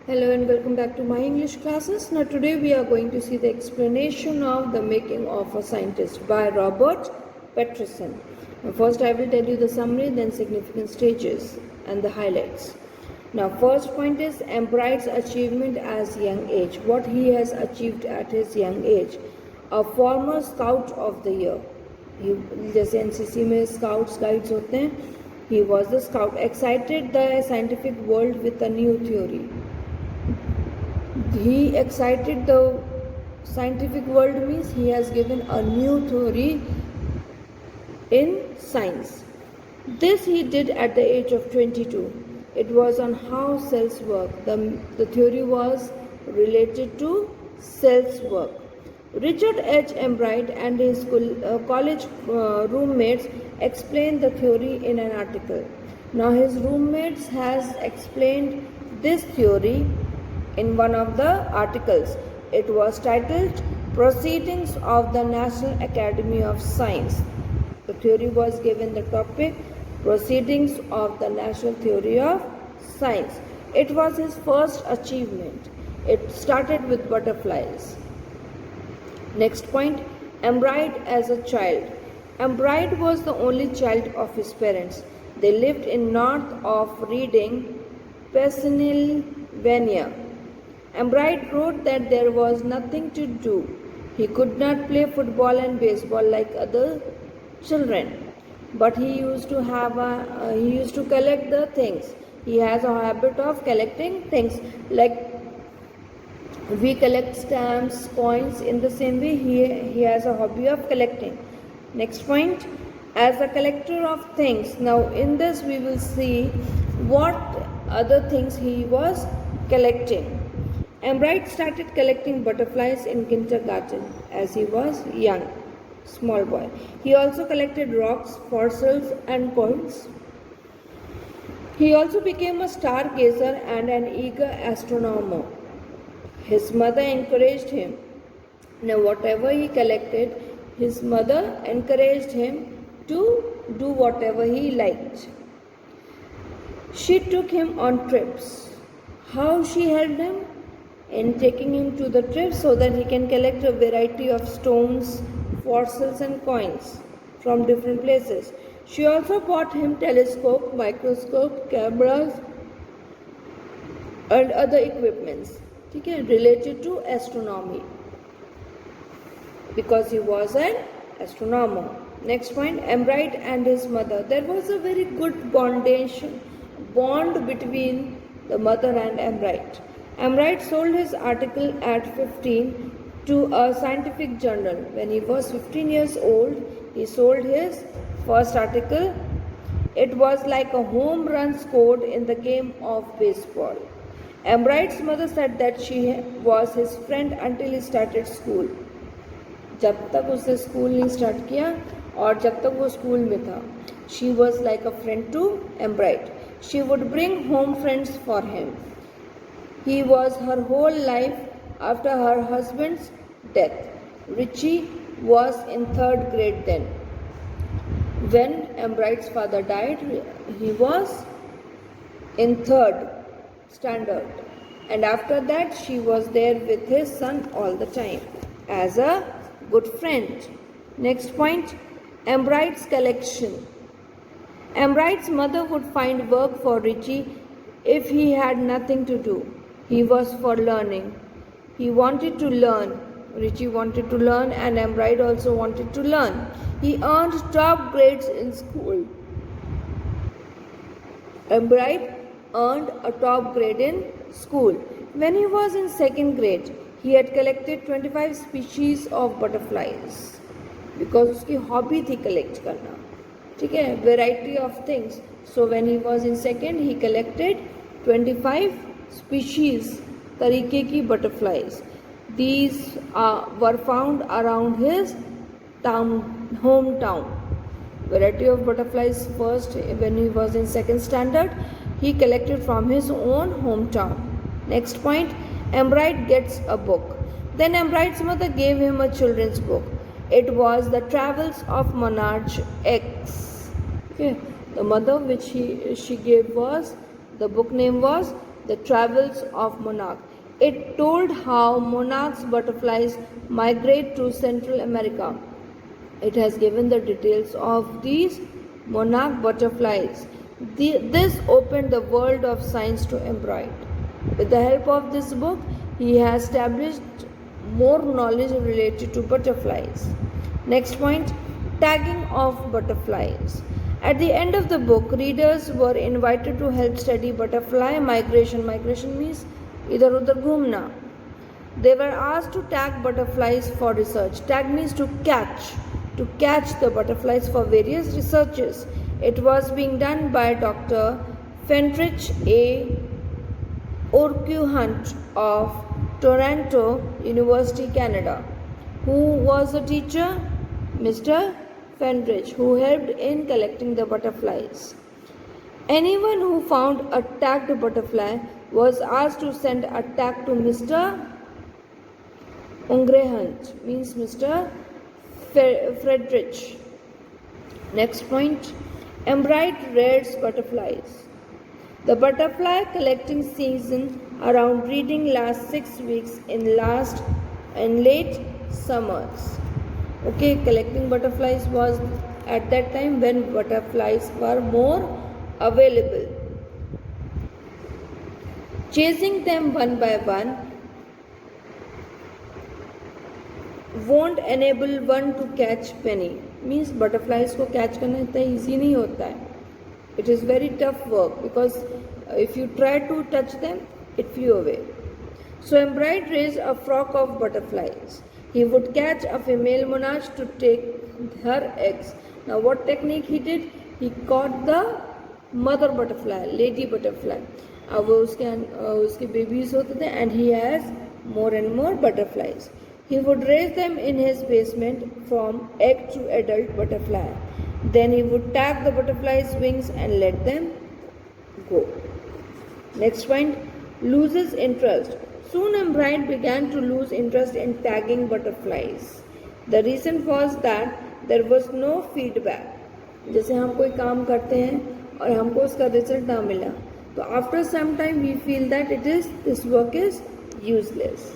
Hello and welcome back to my English classes. Now today we are going to see the explanation of The Making of a Scientist by Robert Peterson. Now first I will tell you the summary, then significant stages and the highlights. Now first point is Embright's achievement as young age. What he has achieved at his young age. A former Scout of the Year. जैसे NCC में scouts guides होते हैं, he was the scout. Excited the scientific world with a new theory. He excited the scientific world means he has given a new theory in science. This he did at the age of 22. It was on how cells work. The theory was related to cells work. Richard H. Embright and his college roommates explained the theory in an article. Now his roommates has explained this theory in one of the articles. It was titled Proceedings of the National Academy of Science. The theory was given the topic Proceedings of the National Theory of Science. It was his first achievement. It started with butterflies. Next point, Embright as a child. Embright was the only child of his parents. They lived in north of Reading, Pennsylvania. Embright wrote that there was nothing to do. He could not play football and baseball like other children, but he used to collect the things. He has a habit of collecting things, like we collect stamps, coins. In the same way, he has a hobby of collecting. Next point, as a collector of things. Now in this we will see what other things he was collecting. Embright started collecting butterflies in kindergarten as he was young, small boy. He also collected rocks, fossils and coins. He also became a stargazer and an eager astronomer. His mother encouraged him. Now whatever he collected, his mother encouraged him to do whatever he liked. She took him on trips. How she helped him? In taking him to the trip so that he can collect a variety of stones, fossils and coins from different places. She also bought him telescope, microscope, cameras and other equipments related to astronomy, because he was an astronomer. Next point, Embright and his mother. There was a very good bond between the mother and Embright. Embright sold his article at 15 to a scientific journal. When he was 15 years old, he sold his first article. It was like a home run scored in the game of baseball. Embright's mother said that she was his friend until he started school. जब तक उसने school नहीं start किया और जब तक वो school में था, she was like a friend to Embright. She would bring home friends for him. He was her whole life after her husband's death. Richie was in 3rd grade then. When Embright's father died, he was in 3rd standard. And after that, she was there with his son all the time as a good friend. Next point, Embright's collection. Embright's mother would find work for Richie if he had nothing to do. He was for learning. He wanted to learn. Richie wanted to learn and Embright also wanted to learn. He earned top grades in school. Embright earned a top grade in school. When he was in 2nd grade, he had collected 25 species of butterflies because उसकी hobby थी collect करना. ठीक है, variety of things. So when he was in 2nd, he collected 25 species तरीके की butterflies. These were found around his hometown. Variety of butterflies. First, when he was in 2nd standard, he collected from his own hometown. Next point, Embright gets a book. Then Embright's mother gave him a children's book. It was The Travels of Monarch X. Okay. The mother which she gave was, the book name was The Travels of Monarch. It told how monarchs' butterflies migrate to Central America. It has given the details of these monarch butterflies. This opened the world of science to Embroid. With the help of this book, he has established more knowledge related to butterflies. Next point, tagging of butterflies. At the end of the book, readers were invited to help study butterfly migration. Migration means इधर उधर घूमना. They were asked to tag butterflies for research. Tag means to catch the butterflies for various researches. It was being done by Dr. Fentrich A. Orque-Hunt of Toronto University, Canada. Who was the teacher? Mr. Fentrich, who helped in collecting the butterflies. Anyone who found a tagged butterfly was asked to send a tag to Mr. Orque-Hunt, means Mr. Fentrich. Next point, Embroid rears butterflies. The butterfly collecting season around breeding lasts 6 weeks in late summers. Okay, collecting butterflies was at that time when butterflies were more available. Chasing them one by one won't enable one to catch many. Means butterflies को catch करना इतना easy नहीं होता है. It is very tough work because if you try to touch them, it flew away. So Embroid raised a flock of butterflies. He would catch a female monarch to take her eggs. Now what technique he did? He caught the mother butterfly, lady butterfly. अब उसके babies होते थे and he has more and more butterflies. He would raise them in his basement from egg to adult butterfly. Then he would tag the butterfly's wings and let them go. Next point, loses interest. Soon Embroid began to lose interest in tagging butterflies. The reason was that there was no feedback. जैसे हम कोई काम करते हैं और हमको उसका result ना मिला, तो after some time we feel that this work is useless.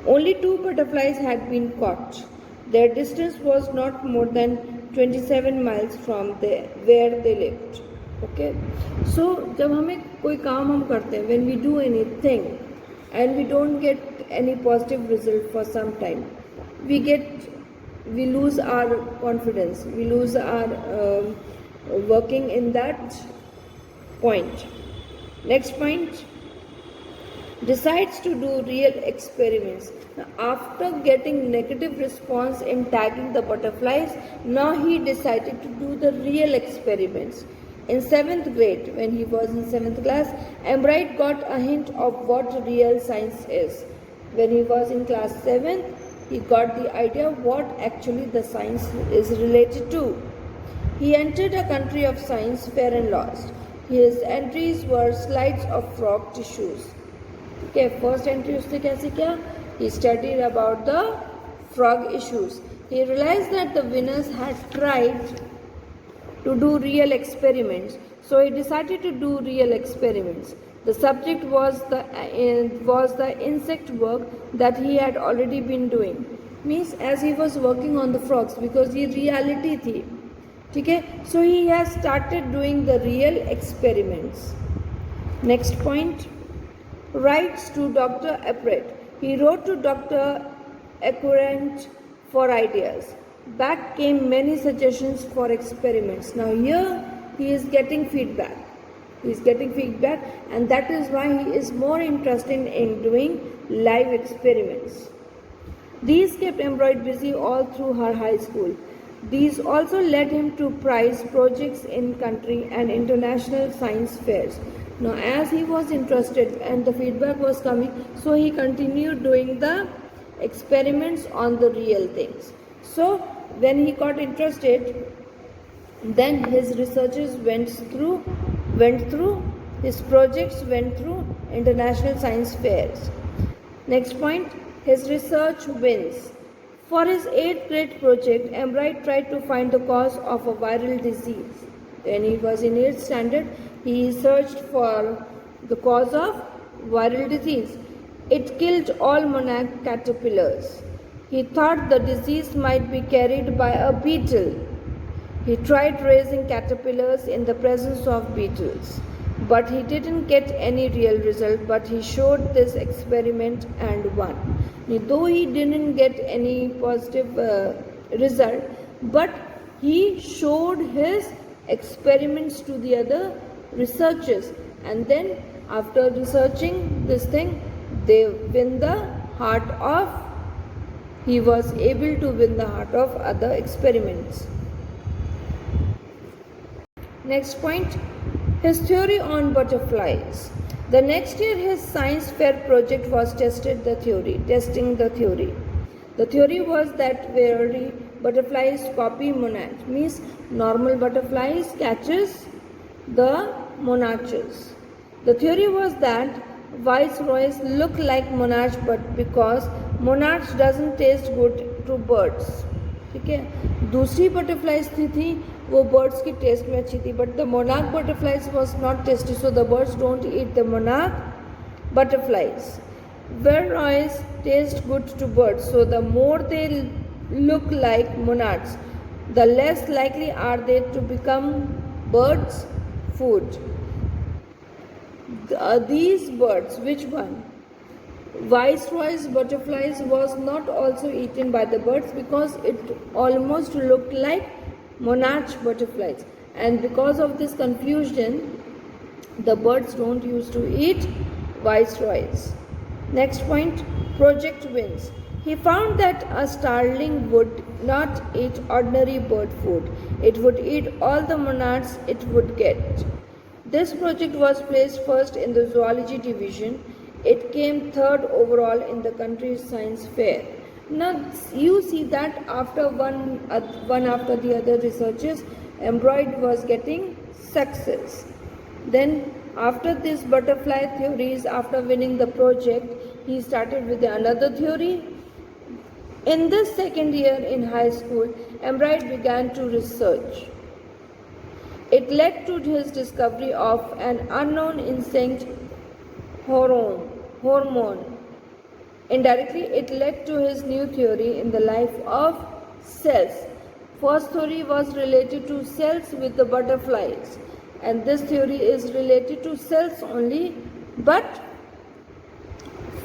Only 2 butterflies had been caught. Their distance was not more than 27 miles from where they lived. Okay. So जब हमें कोई काम हम करते हैं, when we do anything and we don't get any positive result for some time, we lose our confidence. We lose our working in that point. Next point, decides to do real experiments. Now, after getting negative response in tagging the butterflies, now he decided to do the real experiments. In 7th grade, when he was in 7th class, Embroid got a hint of what real science is. When he was in class 7th, he got the idea what actually the science is related to. He entered a country of science fair and lost. His entries were slides of frog tissues. Okay, first entry उसने कैसे किया? He studied about the frog issues. He realized that the winners had tried to do real experiments, so he decided to do real experiments. The subject was the insect work that he had already been doing. Means as he was working on the frogs, because ये reality थी, ठीक है? So he has started doing the real experiments. Next point. Writes to Dr. Epret. He wrote to Dr. Epret for ideas. Back came many suggestions for experiments. Now here he is getting feedback. He is getting feedback, and that is why he is more interested in doing live experiments. These kept Embroid busy all through her high school. These also led him to prize projects in country and international science fairs. Now, as he was interested and the feedback was coming, so he continued doing the experiments on the real things. So, when he got interested, then his researches went through, his projects went through international science fairs. Next point, his research wins. For his 8th grade project, Embroid tried to find the cause of a viral disease. When he was in 8th standard, he searched for the cause of viral disease. It killed all monarch caterpillars. He thought the disease might be carried by a beetle. He tried raising caterpillars in the presence of beetles, but he didn't get any real result. But he showed this experiment and won. Though he didn't get any positive result, but he showed his experiments to the other researchers, and then after researching this thing, they win the heart of, he was able to win the heart of other experiments. Next point, his theory on butterflies. The next year his science fair project was testing the theory. The theory was that where butterflies copy monarchs, means normal butterflies catches the monarchs. The theory was that viceroys look like monarchs, but because monarchs doesn't taste good to birds. ठीक है, दूसरी butterflies थी वो birds की taste में अच्छी थी, but the monarch butterflies was not tasty, so the birds don't eat the monarch butterflies. Viceroys taste good to birds, so the more they look like monarchs, the less likely are they to become birds' food. These birds, which one? Viceroy's butterflies was not also eaten by the birds because it almost looked like monarch butterflies, and because of this confusion the birds don't used to eat viceroys. Next point, project wins. He found that a starling would not eat ordinary bird food, it would eat all the monarchs it would get. This project was placed first in the zoology division. It came third overall in the country's science fair. Now you see that after one after the other researches, embroid was getting success. Then after this butterfly theories, after winning the project, he started with another theory. In this second year in high school, Embroid began to research. It led to his discovery of an unknown insect hormone. Indirectly, it led to his new theory in the life of cells. First theory was related to cells with the butterflies, and this theory is related to cells only, but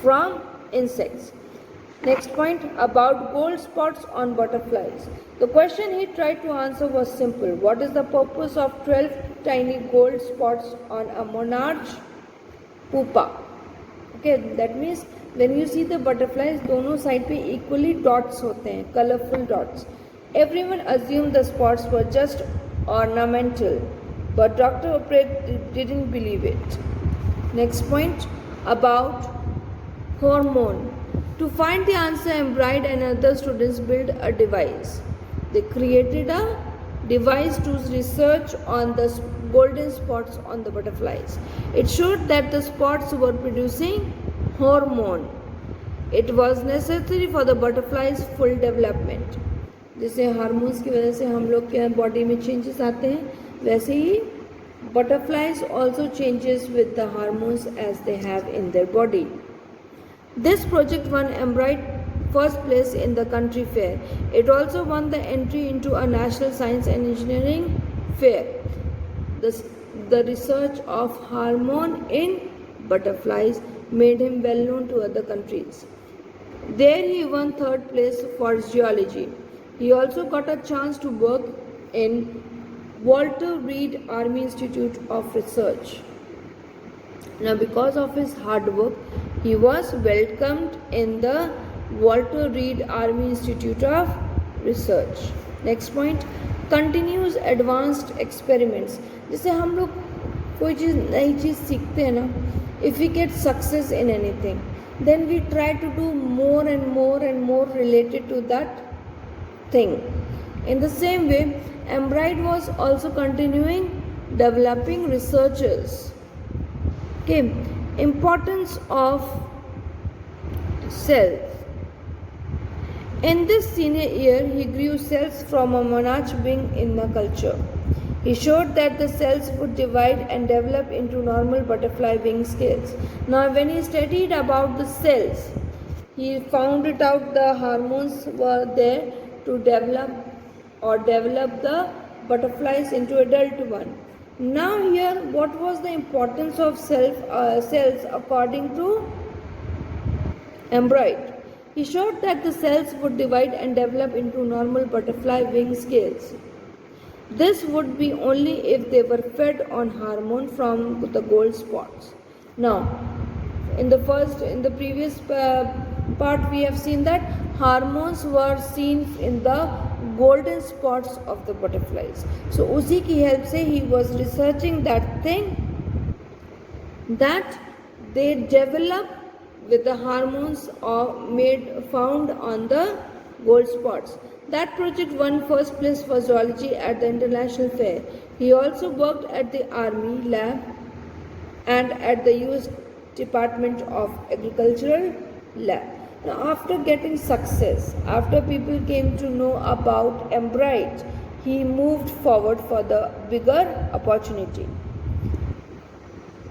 from insects. Next point, about gold spots on butterflies. The question he tried to answer was simple. What is the purpose of 12 tiny gold spots on a monarch pupa? Okay, that means when you see the butterflies, दोनों side पे equally dots होते हैं, colorful dots. Everyone assumed the spots were just ornamental, but Dr. Oprah didn't believe it. Next point, about hormone. To find the answer, Embroid and other students built a device. They created a device to research on the golden spots on the butterflies. It showed that the spots were producing hormone. It was necessary for the butterflies' full development. जैसे hormones की वजह से हम लोग के body में changes आते हैं, वैसे ही butterflies also changes with the hormones as they have in their body. This project won Embroid first place in the country fair. It also won the entry into a national science and engineering fair. The research of hormone in butterflies made him well known to other countries. There he won third place for geology. He also got a chance to work in Walter Reed Army Institute of Research. Now, because of his hard work, he was welcomed in the Walter Reed Army Institute of Research. Next point, continuous advanced experiments. जैसे हम लोग कोई चीज़ नई चीज़ सीखते हैं ना, if we get success in anything, then we try to do more and more and more related to that thing. In the same way, Embroid was also continuing developing researchers. Okay, importance of cells. In this senior year, he grew cells from a monarch being in the culture. He showed that the cells would divide and develop into normal butterfly wing scales. Now, when he studied about the cells, he found it out the hormones were there to develop the butterflies into adult one. Now, here, what was the importance of cells according to Embroid? He showed that the cells would divide and develop into normal butterfly wing scales. This would be only if they were fed on hormone from the gold spots. Now, in the previous part, we have seen that hormones were seen in the golden spots of the butterflies. So, उसी की help से he was researching that thing that they develop with the hormones found on the gold spots. That project won first place for zoology at the international fair. He also worked at the army lab and at the US Department of Agricultural lab. Now, after getting success, after people came to know about Embroid, he moved forward for the bigger opportunity.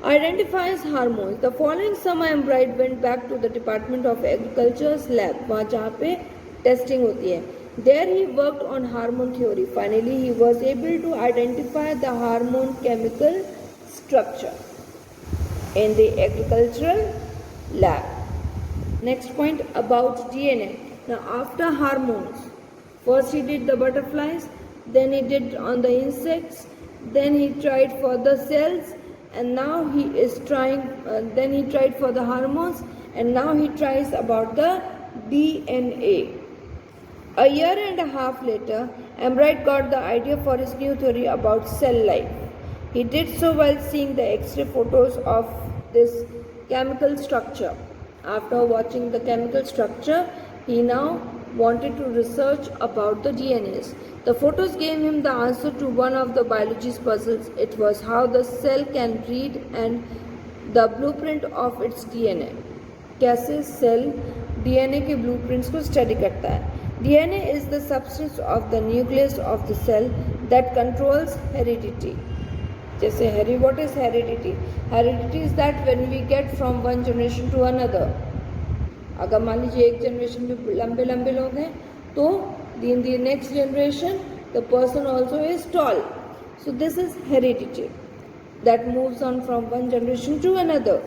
Identifies hormones. The following summer, Embroid went back to the Department of Agriculture's lab, वहाँ जहाँ पे testing होती है. There he worked on hormone theory. Finally, he was able to identify the hormone chemical structure in the agricultural lab. Next point about DNA. Now, after hormones, first he did the butterflies, then he did on the insects, then he tried for the cells, and now he is trying, then he tried for the hormones, and now he tries about the DNA. A year and a half later, Embroid got the idea for his new theory about cell life. He did so while seeing the X-ray photos of this chemical structure. After watching the chemical structure, he now wanted to research about the DNAs. The photos gave him the answer to one of the biology's puzzles. It was how the cell can read and the blueprint of its DNA. कैसे cell DNA के blueprints को study करता है. DNA is the substance of the nucleus of the cell that controls heredity. जैसे what is heredity? Heredity is that when we get from one generation to another. अगर मान लीजिए एक generation में लंबे लंबे लोग हैं तो in the next generation the person also is tall. So this is heredity that moves on from one generation to another.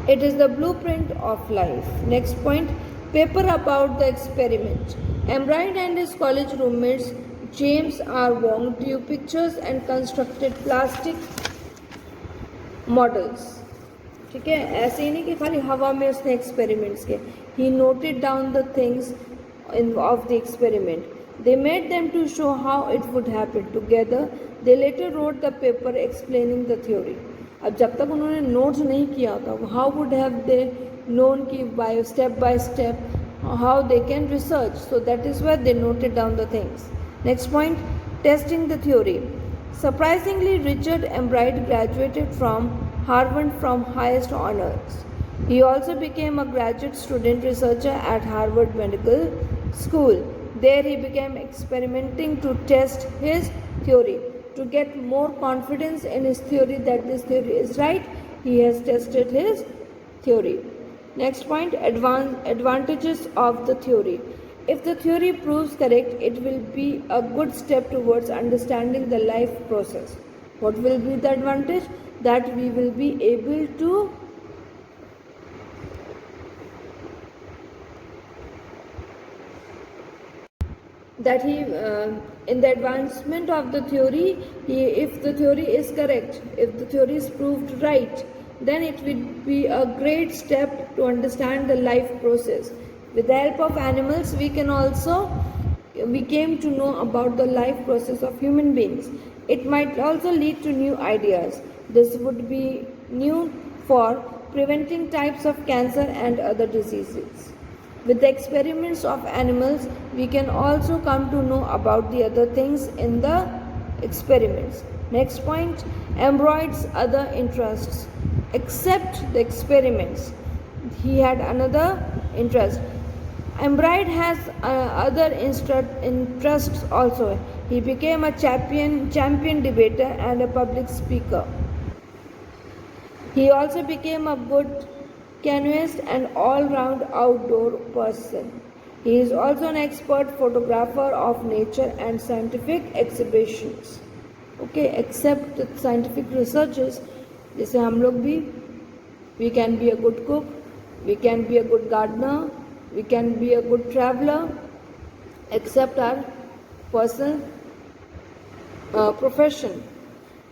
It is the blueprint of life. Next point, paper about the experiment. Embroid and his college roommates James R. Wong drew pictures and constructed plastic models. ठीक है, ऐसे ही नहीं कि खाली हवा में उसने experiments किए. He noted down the things of the experiment. They made them to show how it would happen. Together, they later wrote the paper explaining the theory. अब जब तक उन्होंने नोट्स नहीं किया था, how would have they known कि by step how they can research? So that is why they noted down the things. Next point, testing the theory. Surprisingly, Richard Embroid graduated from Harvard from highest honors. He also became a graduate student researcher at Harvard Medical School. There he began experimenting to test his theory. To get more confidence in his theory that this theory is right, he has tested his theory. Next point, advantages of the theory. If the theory proves correct, it will be a good step towards understanding the life process. What will be the advantage? That we will be able to in the advancement of the theory, if the theory is correct, if the theory is proved right, then it will be a great step to understand the life process. With the help of animals, we came to know about the life process of human beings. It might also lead to new ideas. This would be new for preventing types of cancer and other diseases. With the experiments of animals, we can also come to know about the other things in the experiments. Next point, Embroid's other interests. Except the experiments, he had another interest. Embroid has other interests also. He became a champion debater and a public speaker. He also became a good canoeist and all-round outdoor person. He is also an expert photographer of nature and scientific exhibitions. Okay, except the scientific researches, जैसे हम लोग भी, we can be a good cook, we can be a good gardener, we can be a good traveler, except our personal profession.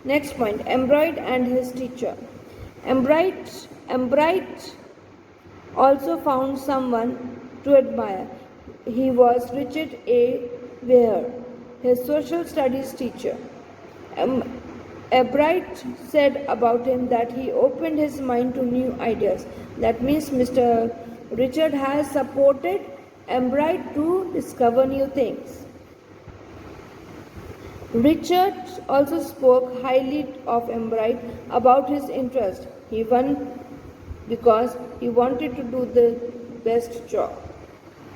Next point, Embright and his teacher. Embright also found someone to admire. He was Richard A. Weir, his social studies teacher. Embright said about him that he opened his mind to new ideas. That means Mr. Richard has supported Embright to discover new things. Richard also spoke highly of Embright about his interest. He won because he wanted to do the best job.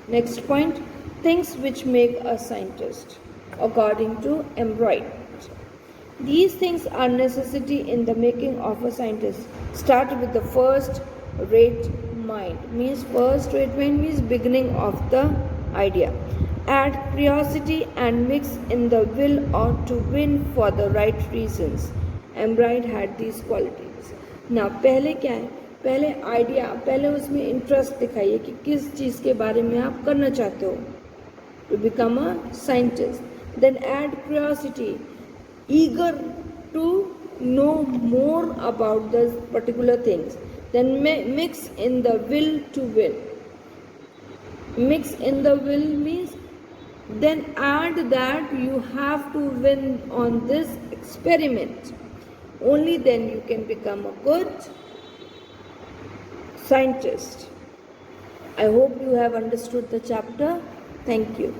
Next point, things which make a scientist, according to Embright. These things are necessity in the making of a scientist. Start with the first rate mind. Means first rate mind means beginning of the idea. Add curiosity and mix in the will or to win for the right reasons. Embright had these qualities. Now पहले क्या है, पहले idea, पहले उसमें interest दिखाइए कि किस चीज़ के बारे में आप करना चाहते हो, to become a scientist. Then add curiosity, eager to know more about the particular things. Then mix in the will to win. Mix in the will means then add that you have to win on this experiment. Only then you can become a good scientist. I hope you have understood the chapter. Thank you.